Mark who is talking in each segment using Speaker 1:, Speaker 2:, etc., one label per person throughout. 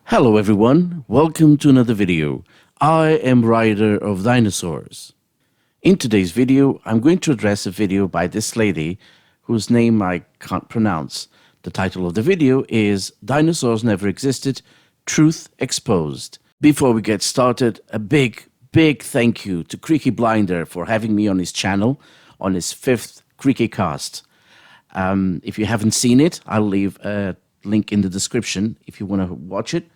Speaker 1: Hello everyone, welcome to another video. I am writer of Dinosaurs. In today's video, I'm going to address a video by this lady whose name I can't pronounce. The title of the video is Dinosaurs Never Existed, Truth Exposed. Before we get started, a big thank you to Creaky Blinder for having me on his channel on his 5th Creaky Cast. If you haven't seen it, I'll leave a link in the description if you want to watch it.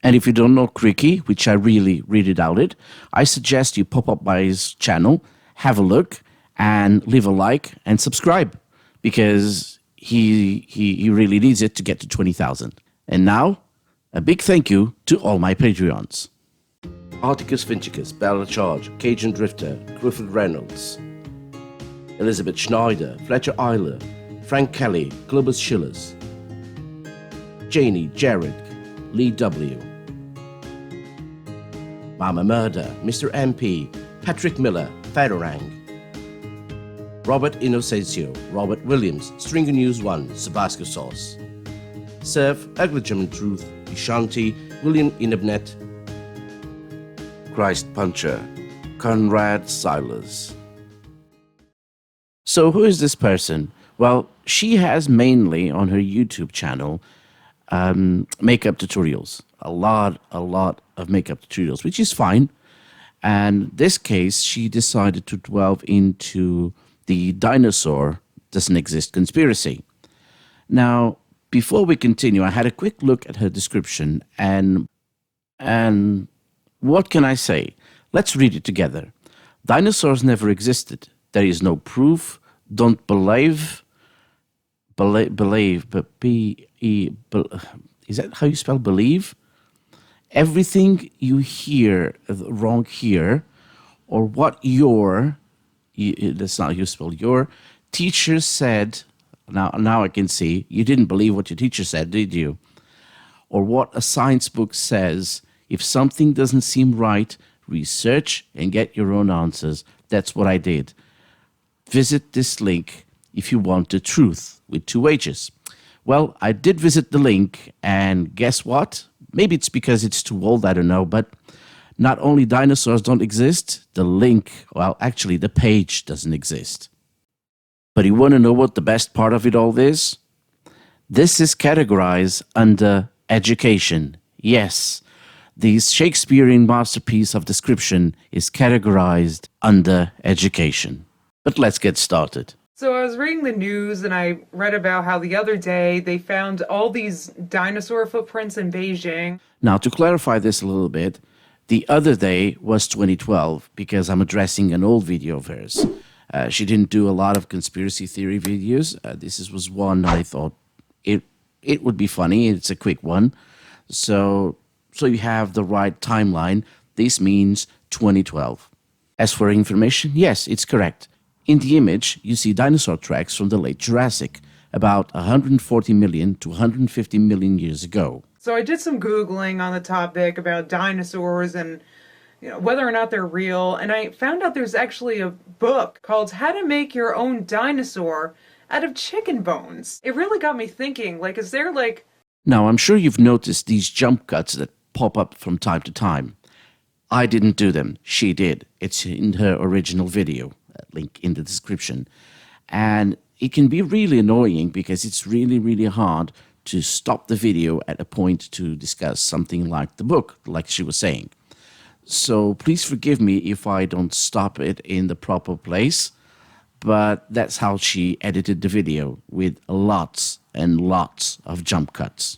Speaker 1: And if you don't know Creaky, which I really doubt it, I suggest you pop up by his channel, have a look, and leave a like and subscribe, because he really needs it to get to 20,000. And now, a big thank you to all my Patreons. Articus Vincicus, Bella Charge, Cajun Drifter, Clifford Reynolds, Elizabeth Schneider, Fletcher Eiler, Frank Kelly, Clubus Schillers, Janie, Jared, Lee W, Mama Murder, Mr. MP, Patrick Miller, Farorang, Robert Inocencio, Robert Williams, Stringer News 1, Sabasco Sauce, Surf, Ugly German Truth, Ishanti, William Inabnet, Christ Puncher, Conrad Silas. So who is this person? Well, she has mainly on her YouTube channel makeup tutorials. A lot of makeup tutorials, which is fine. And this case, she decided to delve into the dinosaur doesn't exist conspiracy. Now, before we continue, I had a quick look at her description, and what can I say? Let's read it together. Dinosaurs never existed. There is no proof. Don't believe, but is that how you spell believe? Everything you hear wrong here, or what that's not how you spell your teacher said. Now I can see you didn't believe what your teacher said, did you? Or what a science book says. If something doesn't seem right, research and get your own answers. That's what I did. Visit this link if you want the truth with 2 H's. Well, I did visit the link, and guess what? Maybe it's because it's too old, I don't know, but not only dinosaurs don't exist, the link, well, actually the page doesn't exist. But you want to know what the best part of it all is? This is categorized under education. Yes, this Shakespearean masterpiece of description is categorized under education. But let's get started.
Speaker 2: So I was reading the news and I read about how the other day they found all these dinosaur footprints in Beijing.
Speaker 1: Now, to clarify this a little bit, the other day was 2012, because I'm addressing an old video of hers. She didn't do a lot of conspiracy theory videos. This was one I thought it would be funny. It's a quick one. So you have the right timeline. This means 2012. As for information, yes, it's correct. In the image, you see dinosaur tracks from the late Jurassic, about 140 million to 150 million years ago.
Speaker 2: So I did some Googling on the topic about dinosaurs and whether or not they're real, and I found out there's actually a book called How to Make Your Own Dinosaur Out of Chicken Bones. It really got me thinking, is there
Speaker 1: Now, I'm sure you've noticed these jump cuts that pop up from time to time. I didn't do them. She did. It's in her original video. Link in the description. And it can be really annoying because it's really hard to stop the video at a point to discuss something like the book, like she was saying. So please forgive me if I don't stop it in the proper place, but that's how she edited the video, with lots and lots of jump cuts.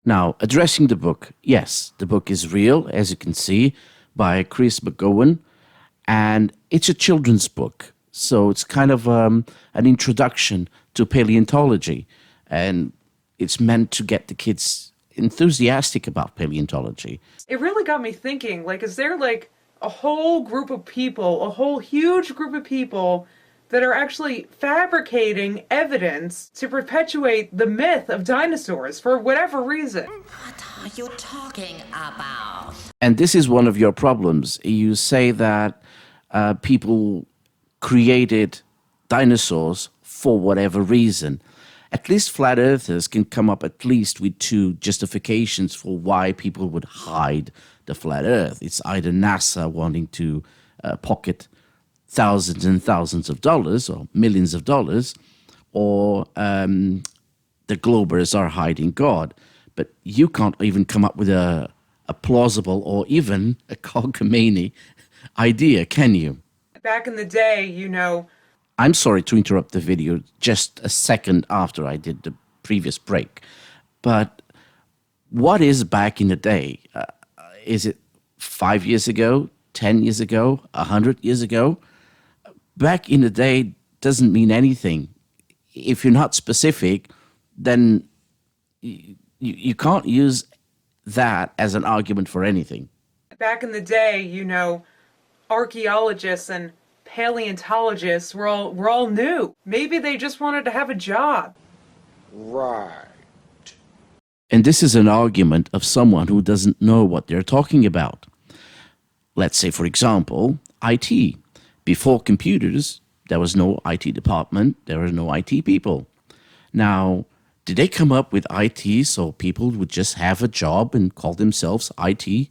Speaker 1: Now, addressing the book, yes, the book is real, as you can see, by Chris McGowan. And it's a children's book, so it's kind of an introduction to paleontology, and it's meant to get the kids enthusiastic about paleontology.
Speaker 2: It really got me thinking, is there a whole group of people, a whole huge group of people that are actually fabricating evidence to perpetuate the myth of dinosaurs for whatever reason?
Speaker 3: What are you talking about?
Speaker 1: And this is one of your problems. You say that people created dinosaurs for whatever reason. At least flat earthers can come up at least with two justifications for why people would hide the flat earth. It's either NASA wanting to pocket thousands and thousands of dollars or millions of dollars, or the Globers are hiding God. But you can't even come up with a plausible or even a cogumany idea, can you?
Speaker 2: Back in the day,
Speaker 1: I'm sorry to interrupt the video just a second after I did the previous break, but what is back in the day? Is it 5 years ago, 10 years ago, 100 years ago? Back in the day doesn't mean anything. If you're not specific, then you can't use that as an argument for anything.
Speaker 2: Back in the day, archaeologists and paleontologists were all new. Maybe they just wanted to have a job.
Speaker 4: Right.
Speaker 1: And this is an argument of someone who doesn't know what they're talking about. Let's say, for example, IT. Before computers, there was no IT department, there were no IT people. Now, did they come up with IT so people would just have a job and call themselves IT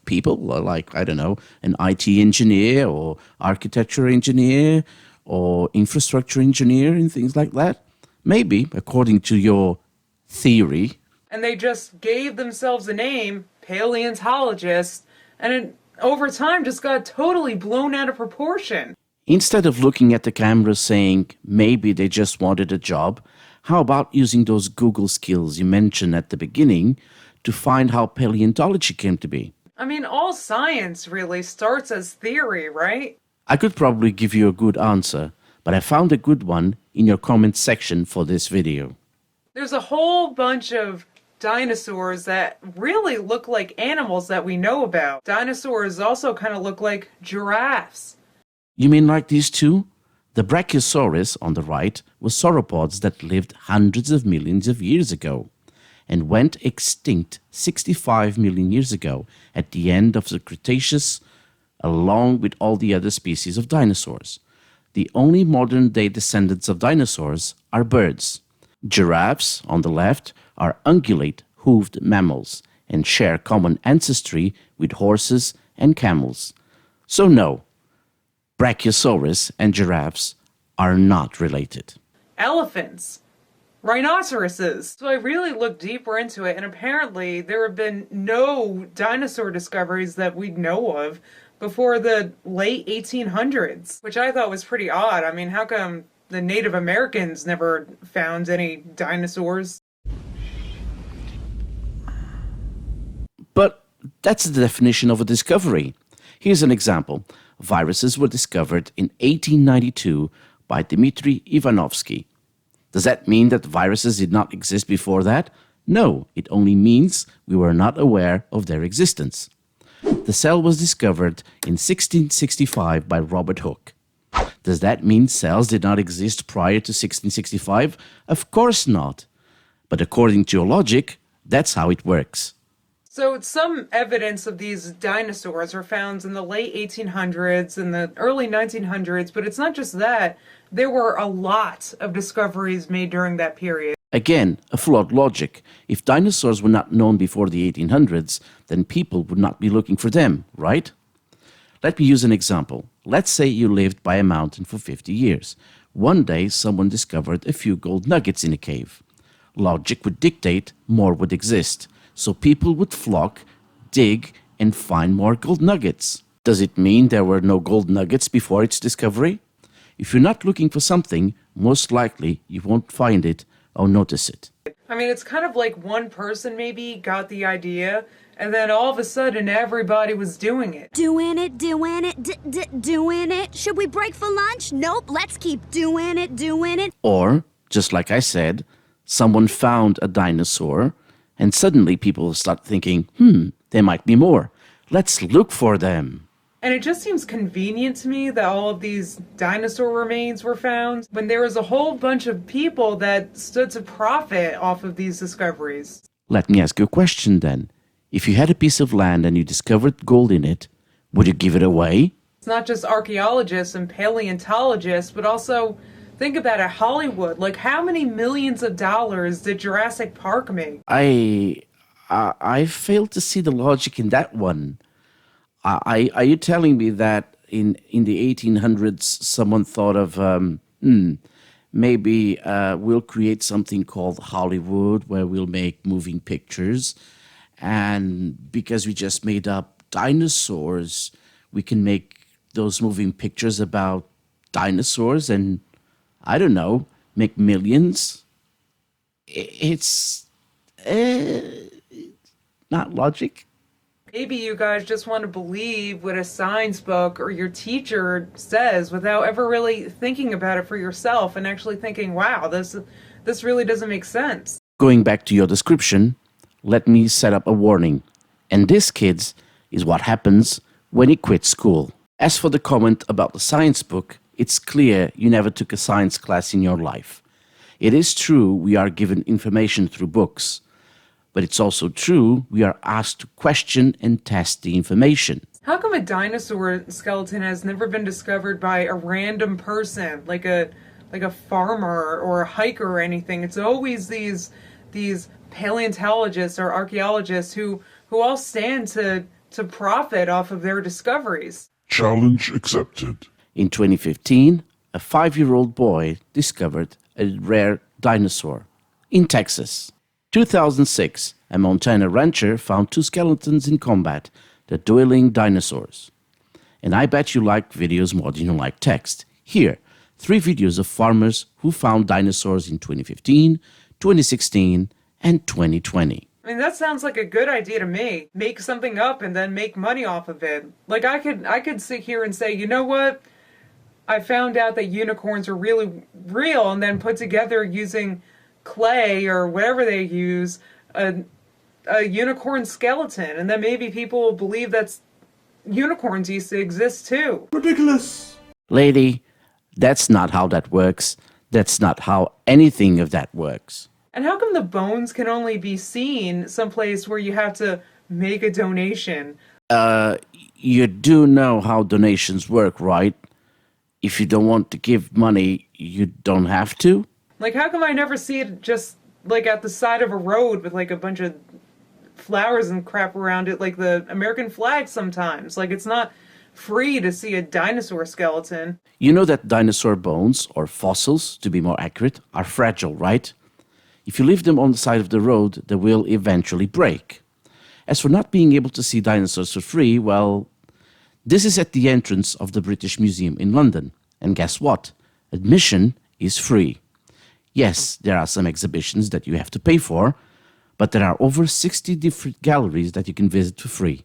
Speaker 1: people? Like, I don't know, an IT engineer or architecture engineer or infrastructure engineer and things like that? Maybe, according to your theory.
Speaker 2: And they just gave themselves a name, paleontologist, and it, over time, just got totally blown out of proportion.
Speaker 1: Instead of looking at the camera saying maybe they just wanted a job, how about using those Google skills you mentioned at the beginning to find how paleontology came to be?
Speaker 2: I mean, all science really starts as theory, right?
Speaker 1: I could probably give you a good answer, but I found a good one in your comment section for this video.
Speaker 2: There's a whole bunch of dinosaurs that really look like animals that we know about. Dinosaurs also kind of look like giraffes.
Speaker 1: You mean like these two? The Brachiosaurus on the right were sauropods that lived hundreds of millions of years ago and went extinct 65 million years ago at the end of the Cretaceous, along with all the other species of dinosaurs. The only modern-day descendants of dinosaurs are birds. Giraffes, on the left, are ungulate, hoofed mammals and share common ancestry with horses and camels. So no, Brachiosaurus and giraffes are not related.
Speaker 2: Elephants. Rhinoceroses. So I really looked deeper into it, and apparently there have been no dinosaur discoveries that we know of before the late 1800s, which I thought was pretty odd. I mean, how come the Native Americans never found any dinosaurs?
Speaker 1: But that's the definition of a discovery. Here's an example. Viruses were discovered in 1892 by Dmitry Ivanovsky. Does that mean that viruses did not exist before that? No, it only means we were not aware of their existence. The cell was discovered in 1665 by Robert Hooke. Does that mean cells did not exist prior to 1665? Of course not. But according to your logic, that's how it works.
Speaker 2: So some evidence of these dinosaurs are found in the late 1800s and the early 1900s, but it's not just that. There were a lot of discoveries made during that period.
Speaker 1: Again, a flawed logic. If dinosaurs were not known before the 1800s, then people would not be looking for them, right? Let me use an example. Let's say you lived by a mountain for 50 years. One day, someone discovered a few gold nuggets in a cave. Logic would dictate more would exist. So people would flock, dig, and find more gold nuggets. Does it mean there were no gold nuggets before its discovery? If you're not looking for something, most likely you won't find it or notice it.
Speaker 2: I mean, it's kind of like one person maybe got the idea, and then all of a sudden everybody was doing it.
Speaker 5: Doing it, doing it. Should we break for lunch? Nope, let's keep doing it.
Speaker 1: Or, just like I said, someone found a dinosaur, and suddenly people start thinking, there might be more. Let's look for them.
Speaker 2: And it just seems convenient to me that all of these dinosaur remains were found when there was a whole bunch of people that stood to profit off of these discoveries.
Speaker 1: Let me ask you a question then. If you had a piece of land and you discovered gold in it, would you give it away?
Speaker 2: It's not just archaeologists and paleontologists, but also think about it, Hollywood, like how many millions of dollars did Jurassic Park make?
Speaker 1: I fail to see the logic in that one. Are you telling me that in the 1800s someone thought of maybe we'll create something called Hollywood where we'll make moving pictures, and because we just made up dinosaurs, we can make those moving pictures about dinosaurs and, I don't know, make millions? It's not logic.
Speaker 2: Maybe you guys just want to believe what a science book or your teacher says without ever really thinking about it for yourself and actually thinking, wow, this really doesn't make sense.
Speaker 1: Going back to your description, let me set up a warning. And this, kids, is what happens when you quit school. As for the comment about the science book, it's clear you never took a science class in your life. It is true we are given information through books, but it's also true we are asked to question and test the information.
Speaker 2: How come a dinosaur skeleton has never been discovered by a random person, like a farmer or a hiker or anything? It's always these paleontologists or archaeologists who all stand to profit off of their discoveries.
Speaker 6: Challenge accepted.
Speaker 1: In 2015, a 5-year-old boy discovered a rare dinosaur in Texas. 2006, a Montana rancher found 2 skeletons in combat, the dueling dinosaurs. And I bet you like videos more than you like text. Here, 3 videos of farmers who found dinosaurs in 2015, 2016, and 2020.
Speaker 2: I mean, that sounds like a good idea to me. Make something up and then make money off of it. Like I could sit here and say, you know what? I found out that unicorns are really real, and then put together using clay or whatever they use a unicorn skeleton, and then maybe people will believe that unicorns used to exist too.
Speaker 6: Ridiculous!
Speaker 1: Lady, that's not how that works. That's not how anything of that works.
Speaker 2: And how come the bones can only be seen someplace where you have to make a donation?
Speaker 1: You do know how donations work, right? If you don't want to give money, you don't have to?
Speaker 2: Like, how come I never see it just, like, at the side of a road with, like, a bunch of flowers and crap around it, like the American flag sometimes? Like, it's not free to see a dinosaur skeleton.
Speaker 1: You know that dinosaur bones, or fossils, to be more accurate, are fragile, right? If you leave them on the side of the road, they will eventually break. As for not being able to see dinosaurs for free, well, this is at the entrance of the British Museum in London. And guess what? Admission is free. Yes, there are some exhibitions that you have to pay for, but there are over 60 different galleries that you can visit for free.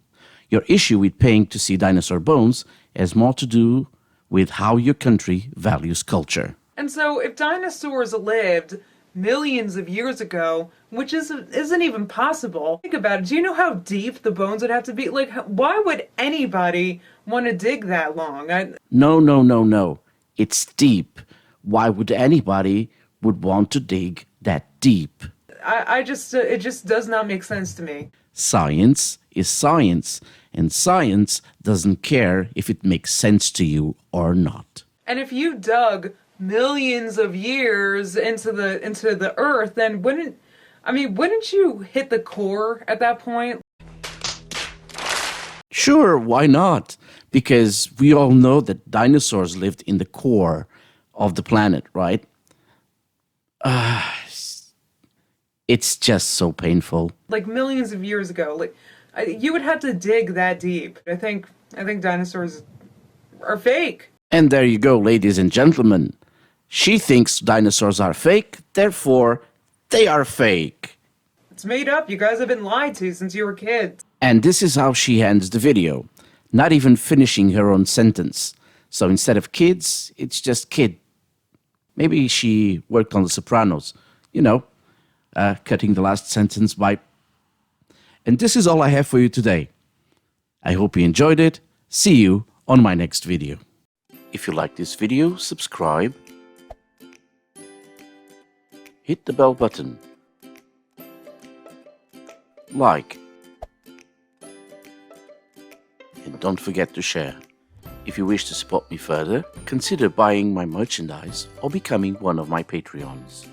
Speaker 1: Your issue with paying to see dinosaur bones has more to do with how your country values culture.
Speaker 2: And so, if dinosaurs lived millions of years ago, which isn't even possible, think about it. Do you know how deep the bones would have to be? Like, why would anybody want to dig that long?
Speaker 1: No. It's deep. Why would anybody would want to dig that deep?
Speaker 2: It just does not make sense to me.
Speaker 1: Science is science, and science doesn't care if it makes sense to you or not.
Speaker 2: And if you dug millions of years into the earth, then wouldn't you hit the core at that point?
Speaker 1: Sure, why not? Because we all know that dinosaurs lived in the core of the planet, right? It's just so painful.
Speaker 2: Like millions of years ago, like you would have to dig that deep. I think dinosaurs are fake.
Speaker 1: And there you go, ladies and gentlemen. She thinks dinosaurs are fake, therefore they are fake.
Speaker 2: It's made up. You guys have been lied to since you were kids.
Speaker 1: And this is how she ends the video, not even finishing her own sentence. So instead of kids, it's just kid. Maybe she worked on The Sopranos, cutting the last sentence by... And this is all I have for you today. I hope you enjoyed it. See you on my next video. If you like this video, subscribe. Hit the bell button. Like. And don't forget to share. If you wish to support me further, consider buying my merchandise or becoming one of my Patreons.